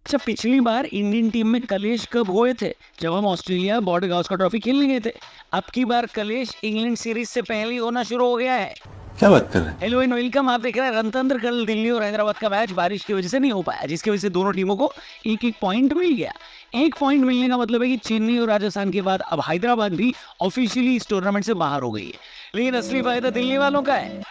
अच्छा, पिछली बार Indian team में कलेश कब हुए थे? जब हम ऑस्ट्रेलिया बॉर्डर गावस्कर ट्रॉफी खेलने गए थे। अब की बार कलेश इंग्लैंड सीरीज से पहले ही होना शुरू हो गया है। क्या बात कर रहे हैं? हेलो एंड वेलकम, आप देख रहे हैं रणतंत्र। कल दिल्ली और हैदराबाद का मैच बारिश की वजह से नहीं हो पाया, जिसकी वजह से दोनों टीमों को एक एक पॉइंट मिल गया। एक पॉइंट मिलने का मतलब है कि चेन्नई और राजस्थान के बाद अब हैदराबाद भी ऑफिशियली इस टूर्नामेंट से बाहर हो गई है। लेकिन असली फायदा दिल्ली वालों का है।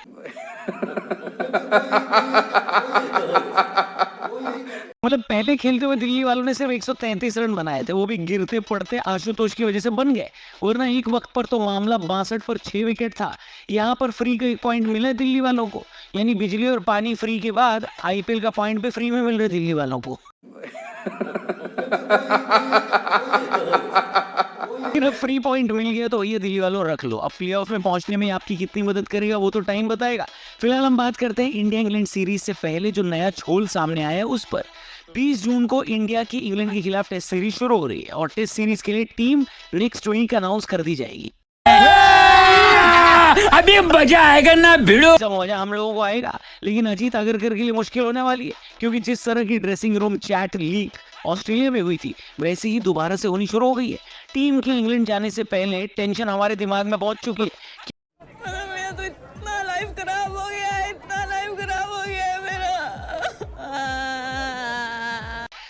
मतलब पहले खेलते हुए दिल्ली वालों ने सिर्फ 133 रन बनाए थे, वो भी गिरते पड़ते आशुतोष की वजह से बन गए, वरना एक वक्त पर तो मामला 62 पर 6 विकेट था। यहाँ पर फ्री का एक पॉइंट मिला है दिल्ली वालों को, यानी बिजली और पानी फ्री के बाद आईपीएल का पॉइंट भी फ्री में मिल रहा है दिल्ली वालों को। अब फ्री पॉइंट मिल गया तो ये दिल्ली वालों रख लो। अब प्लेऑफ में पहुंचने में आपकी कितनी मदद करेगा वो तो टाइम बताएगा। फिलहाल हम बात करते हैं इंडिया इंग्लैंड सीरीज से पहले जो नया झोल सामने आया है उस पर। 20 जून को इंडिया की इंग्लैंड के खिलाफ टेस्ट सीरीज शुरू हो रही है और टेस्ट सीरीज के लिए टीम नेक्स्ट वीक अनाउंस कर दी जाएगी। अभी मजा आएगा ना भिड़ो। मजा हम लोगों को आएगा, लेकिन अजीत अगरकर के लिए मुश्किल होने वाली है, क्योंकि जिस तरह की dressing room chat leak Australia में हुई थी वैसे ही दोबारा से होनी शुरू हो गई है। टीम के इंग्लैंड जाने से पहले टेंशन हमारे दिमाग में पहुंच चुकी है। मेरा तो इतना लाइफ खराब हो गया है, इतना लाइफ खराब हो गया है मेरा।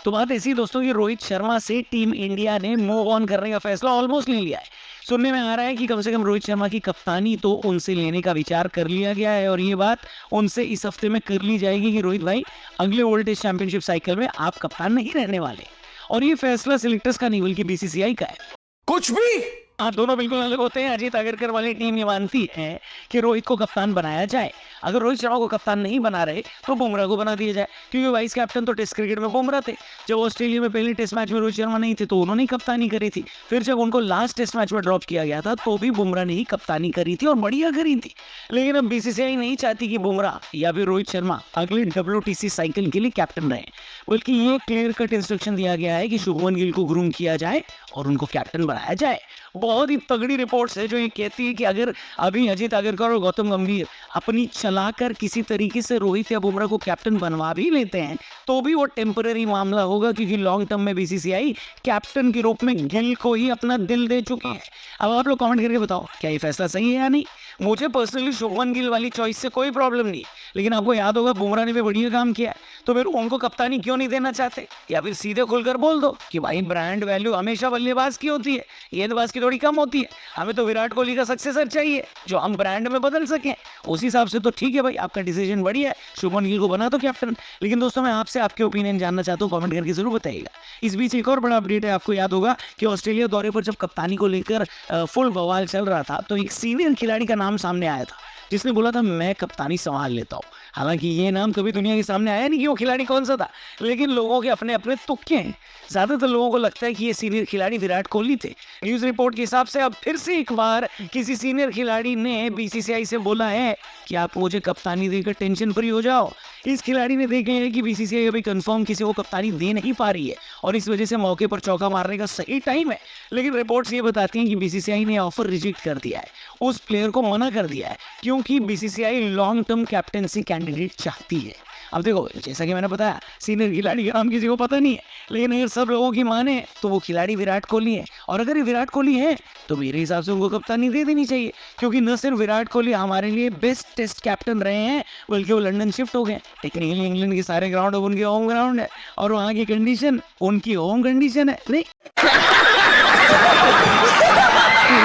तो बात ऐसी दोस्तों कि रोहित शर्मा से टीम इंडिया ने मूव ऑन करने का फैसला ऑलमोस्ट ले लिया है। सुनने में आ रहा है कि कम से कम रोहित शर्मा की कप्तानी तो उनसे लेने का विचार कर लिया गया है, और ये बात उनसे इस हफ्ते में कर ली जाएगी कि रोहित भाई, अगले वर्ल्ड टेस्ट चैंपियनशिप साइकिल में आप कप्तान नहीं रहने वाले। और ये फैसला सिलेक्टर्स का नहीं बल्कि बीसीसीआई का है। कुछ भी हाँ, दोनों बिल्कुल अलग होते हैं। अजीत अगरकर वाली टीम ये मानती है कि रोहित को कप्तान बनाया जाए। अगर रोहित शर्मा को कप्तान नहीं बना रहे तो बुमराह को बना दिया जाए, क्योंकि वाइस कैप्टन तो टेस्ट क्रिकेट में बुमराह थे। जब ऑस्ट्रेलिया में पहले टेस्ट मैच में रोहित शर्मा नहीं थे तो उन्होंने कप्तानी करी थी। फिर जब उनको लास्ट टेस्ट मैच में ड्रॉप किया गया था तो भी बुमराह ने ही कप्तानी करी थी और बढ़िया करी थी। लेकिन अब बीसीसीआई नहीं चाहती कि बुमराह या फिर रोहित शर्मा अगले WTC साइकिल के लिए कैप्टन रहे, बल्कि ये क्लियर कट इंस्ट्रक्शन दिया गया है कि शुभमन गिल को ग्रूम किया जाए और उनको कैप्टन बनाया जाए। बहुत ही तगड़ी रिपोर्ट्स है जो ये कहती है कि अगर अभी अजीत अगरकर और गौतम गंभीर अपनी चलाकर किसी तरीके से रोहित या बुमराह को कैप्टन बनवा भी लेते हैं तो भी वो टेम्पररी मामला होगा, क्योंकि लॉन्ग टर्म में बीसीसीआई कैप्टन के रूप में गिल को ही अपना दिल दे चुकी है। अब आप लोग कमेंट करके बताओ क्या ये फैसला सही है या नहीं। मुझे पर्सनली शुभमन गिल वाली चॉइस से कोई प्रॉब्लम नहीं, लेकिन आपको याद होगा बुमराह ने भी बढ़िया काम किया है, तो फिर उनको कप्तानी क्यों नहीं देना चाहते? या फिर सीधे खुलकर बोल दो कि भाई ब्रांड वैल्यू हमेशा बल्लेबाज की होती है, गेंदबाज की थोड़ी कम होती है। हमें तो विराट कोहली का सक्सेसर चाहिए जो हम ब्रांड में बदल सकें। उस हिसाब से तो ठीक है भाई, आपका डिसीजन बढ़िया है, शुभमन गिल को बना तो कैप्टन। लेकिन दोस्तों मैं आपसे आपके ओपिनियन जानना चाहता हूँ, कमेंट करके जरूर बताइएगा। इस बीच एक और बड़ा अपडेट है। आपको याद होगा कि ऑस्ट्रेलिया दौरे पर जब कप्तानी को लेकर फुल बवाल चल रहा था तो एक सीनियर खिलाड़ी का नाम सामने आया था जिसने बोला था मैं कप्तानी संभाल लेता हूँ। हालांकि ये नाम कभी दुनिया के सामने आया नहीं कि वो खिलाड़ी कौन सा था, लेकिन लोगों के अपने अपने तुक्के हैं। ज़्यादातर लोगों को लगता है कि ये सीनियर खिलाड़ी विराट कोहली थे। न्यूज़ रिपोर्ट के हिसाब से अब फिर से एक बार किसी सीनियर खिलाड़ी ने बीसीसीआई से बोला है कि आप मुझे कप्तानी देकर टेंशन फ्री हो जाओ। इस खिलाड़ी ने देखे है कि बीसीसीआई अभी कंफर्म किसी को कप्तानी दे नहीं पा रही है और इस वजह से मौके पर चौका मारने का सही टाइम है। लेकिन रिपोर्ट्स ये बताती हैं कि बीसीसीआई ने ऑफर रिजेक्ट कर दिया है, उस प्लेयर को मना कर दिया है, क्योंकि BCCI long term captaincy candidate चाहती है। अब देखो, जैसा कि मैंने बताया सीनियर खिलाड़ी का नाम किसी को पता नहीं है, लेकिन अगर सब लोगों की माने तो वो खिलाड़ी विराट कोहली है। और अगर ये विराट कोहली है तो मेरे हिसाब से उनको कप्तानी दे देनी चाहिए, क्योंकि न सिर्फ विराट कोहली हमारे लिए बेस्ट टेस्ट कैप्टन रहे हैं बल्कि वो लंदन शिफ्ट हो गए। टेक्निकली इंग्लैंड के सारे ग्राउंड अब उनके होम ग्राउंड है और वहाँ की कंडीशन उनकी होम कंडीशन है। नहीं,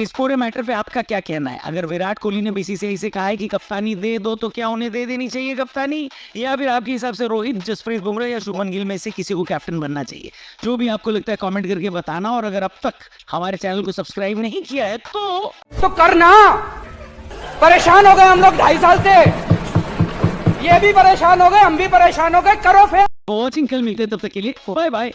इस पूरे मैटर पे आपका क्या कहना है? अगर विराट कोहली ने बीसीसीआई से कहा है कि कप्तानी दे दो तो क्या उन्हें दे देनी चाहिए कप्तानी, या फिर आपके हिसाब से रोहित, जसप्रीत बुमराह या शुभमन गिल में से किसी को कैप्टन बनना चाहिए? जो भी आपको लगता है कमेंट करके बताना। और अगर अब तक हमारे चैनल को सब्सक्राइब नहीं किया है तो करना। परेशान हो गए हम लोग 2.5 साल से, ये भी परेशान हो गए, हम भी परेशान हो गए। करो फिर। वॉचिंग, कल मिलते हैं, तब तक के लिए बाय बाय।